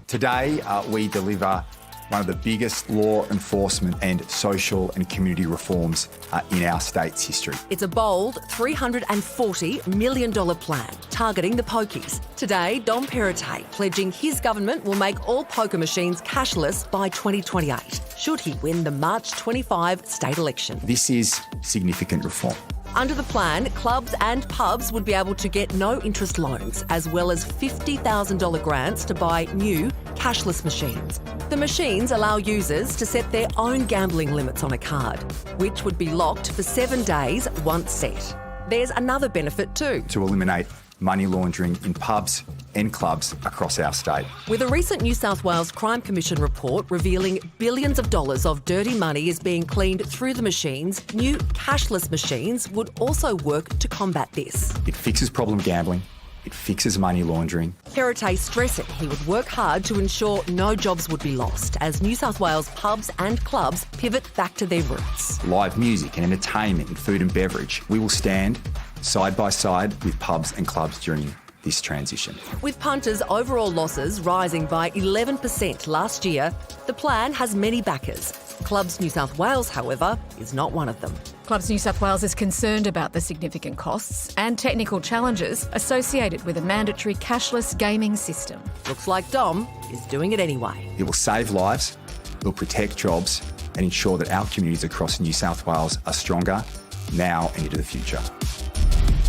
Today, we deliver one of the biggest law enforcement and social and community reforms in our state's history. It's a bold $340 million plan targeting the Pokies. Today, Dom Perrottet pledging his government will make all poker machines cashless by 2028, should he win the March 25 state election. This is significant reform. Under the plan, clubs and pubs would be able to get no-interest loans, as well as $50,000 grants to buy new cashless machines. The machines allow users to set their own gambling limits on a card, which would be locked for 7 days once set. There's another benefit too. To eliminate money laundering in pubs and clubs across our state. With a recent New South Wales Crime Commission report revealing billions of dollars of dirty money is being cleaned through the machines, new cashless machines would also work to combat this. It fixes problem gambling. It fixes money laundering. Perrottet stressing he would work hard to ensure no jobs would be lost as New South Wales pubs and clubs pivot back to their roots. Live music and entertainment and food and beverage. We will stand side by side with pubs and clubs during this transition. With punters' overall losses rising by 11% last year, the plan has many backers. Clubs New South Wales, however, is not one of them. Clubs New South Wales is concerned about the significant costs and technical challenges associated with a mandatory cashless gaming system. Looks like Dom is doing it anyway. It will save lives, it will protect jobs and ensure that our communities across New South Wales are stronger now and into the future.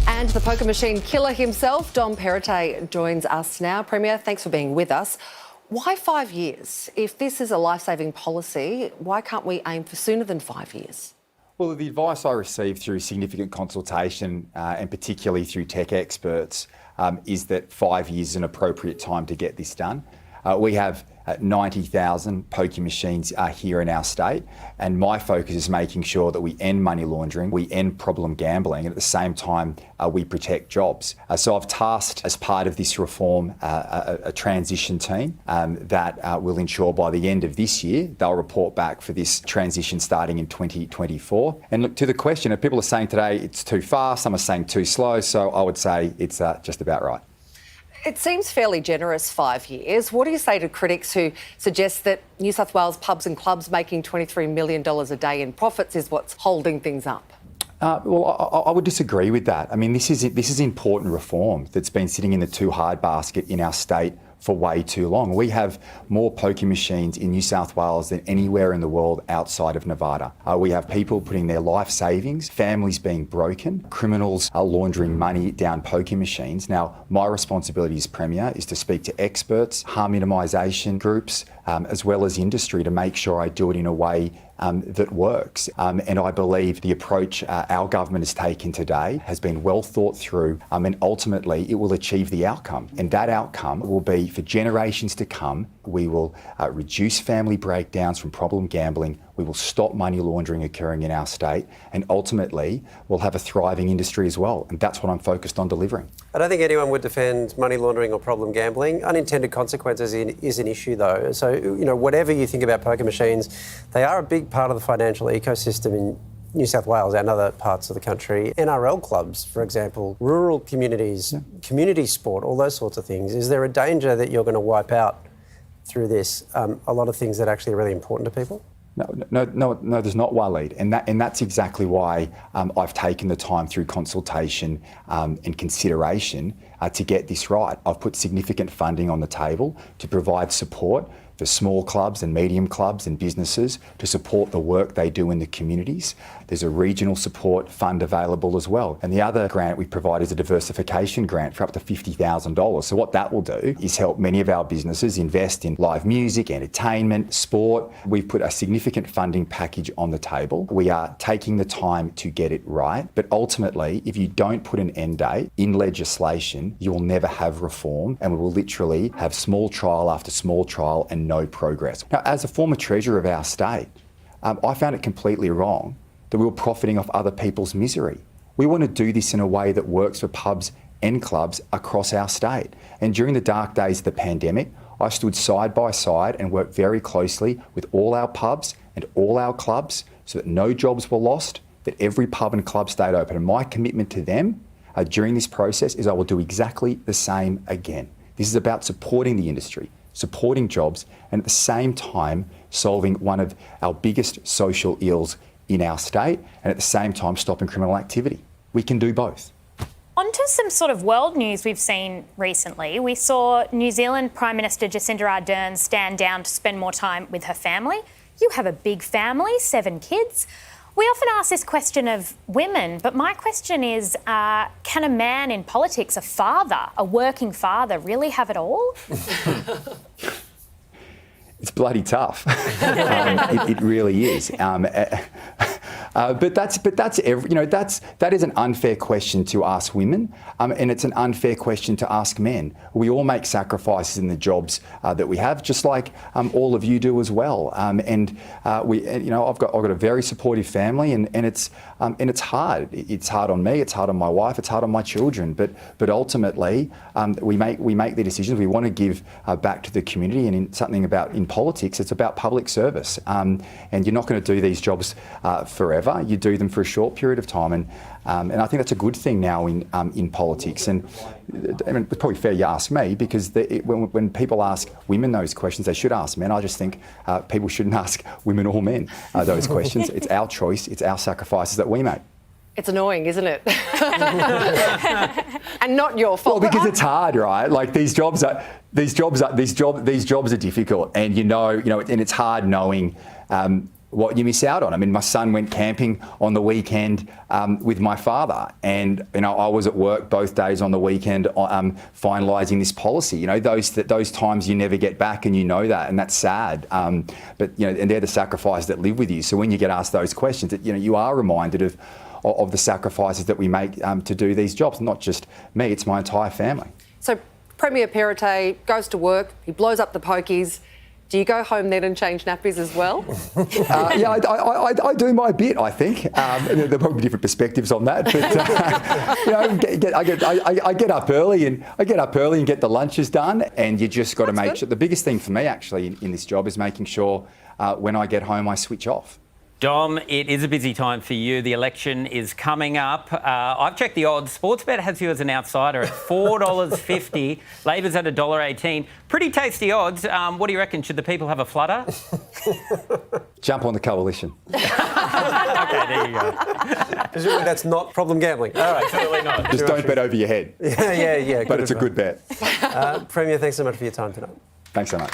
And the poker machine killer himself, Dom Perrottet, joins us now. Premier, thanks for being with us. Why 5 years? If this is a life-saving policy, why can't we aim for sooner than 5 years? Well, the advice I received through significant consultation and particularly through tech experts is that 5 years is an appropriate time to get this done. We have 90,000 pokie machines here in our state, and my focus is making sure that we end money laundering, we end problem gambling, and at the same time we protect jobs. So I've tasked, as part of this reform, a transition team that will ensure by the end of this year they'll report back for this transition starting in 2024. And look, to the question, people are saying today it's too fast, some are saying too slow, so I would say it's just about right. It seems fairly generous, 5 years. What do you say to critics who suggest that New South Wales pubs and clubs making $23 million a day in profits is what's holding things up? Well, I would disagree with that. I mean, this is important reform that's been sitting in the too hard basket in our state for way too long. We have more pokie machines in New South Wales than anywhere in the world outside of Nevada. We have people putting their life savings, families being broken, criminals are laundering money down pokie machines. Now, my responsibility as Premier is to speak to experts, harm minimisation groups, as well as industry to make sure I do it in a way that works. And I believe the approach our government has taken today has been well thought through, and ultimately it will achieve the outcome. And that outcome will be for generations to come. We will reduce family breakdowns from problem gambling. We will stop money laundering occurring in our state, and ultimately we'll have a thriving industry as well. And that's what I'm focused on delivering. I don't think anyone would defend money laundering or problem gambling. Unintended consequences is an issue, though. So, whatever you think about poker machines, they are a big part of the financial ecosystem in New South Wales and other parts of the country. NRL clubs, for example, rural communities, community sport, all those sorts of things. Is there a danger that you're going to wipe out through this a lot of things that actually are really important to people? No, there's not, Waleed. And that's exactly why I've taken the time through consultation and consideration to get this right. I've put significant funding on the table to provide support for small clubs and medium clubs and businesses to support the work they do in the communities. There's a regional support fund available as well. And the other grant we provide is a diversification grant for up to $50,000. So what that will do is help many of our businesses invest in live music, entertainment, sport. We've put a significant funding package on the table. We are taking the time to get it right. But ultimately, if you don't put an end date in legislation, you will never have reform, and we will literally have small trial after small trial and no progress. Now, as a former treasurer of our state, I found it completely wrong that we were profiting off other people's misery. We want to do this in a way that works for pubs and clubs across our state. And during the dark days of the pandemic, I stood side by side and worked very closely with all our pubs and all our clubs so that no jobs were lost, that every pub and club stayed open. And my commitment to them during this process is I will do exactly the same again. This is about supporting the industry, supporting jobs, and at the same time solving one of our biggest social ills in our state, and at the same time stopping criminal activity. We can do both. On to some sort of world news we've seen recently. We saw New Zealand Prime Minister Jacinda Ardern stand down to spend more time with her family. You have a big family, 7 kids. We often ask this question of women, but my question is, can a man in politics, a father, a working father, really have it all? It's bloody tough. It really is. But that is an unfair question to ask women, and it's an unfair question to ask men. We all make sacrifices in the jobs that we have, just like all of you do as well. I've got a very supportive family, and it's hard. It's hard on me. It's hard on my wife. It's hard on my children. But ultimately, we make the decisions. We want to give back to the community, and in politics, it's about public service. And you're not going to do these jobs forever. You do them for a short period of time, and I think that's a good thing now in politics. And I mean, it's probably fair you ask me, because when people ask women those questions, they should ask men. I just think people shouldn't ask women or men those questions. It's our choice. It's our sacrifices that we make. It's annoying, isn't it? And not your fault. Well, because it's hard, right? Like these jobs are difficult, and and it's hard knowing what you miss out on. I mean, my son went camping on the weekend with my father, and I was at work both days on the weekend finalising this policy. Those times you never get back, and that, and that's sad. But and they're the sacrifices that live with you. So when you get asked those questions, you are reminded of the sacrifices that we make to do these jobs. Not just me; it's my entire family. So Premier Perrottet goes to work. He blows up the Pokies. Do you go home then and change nappies as well? Yeah, I do my bit, I think. There are probably different perspectives on that, but I get up early and get the lunches done, and you just got to make sure. The biggest thing for me actually in this job is making sure when I get home I switch off. Dom, it is a busy time for you. The election is coming up. I've checked the odds. Sportsbet has you as an outsider at $4.50. Labor's at $1.18. Pretty tasty odds. What do you reckon? Should the people have a flutter? Jump on the coalition. Okay, there you go. Presumably that's not problem gambling. All right, certainly not. Just don't bet over your head. Yeah. But it's a good bet. Premier, thanks so much for your time tonight. Thanks so much.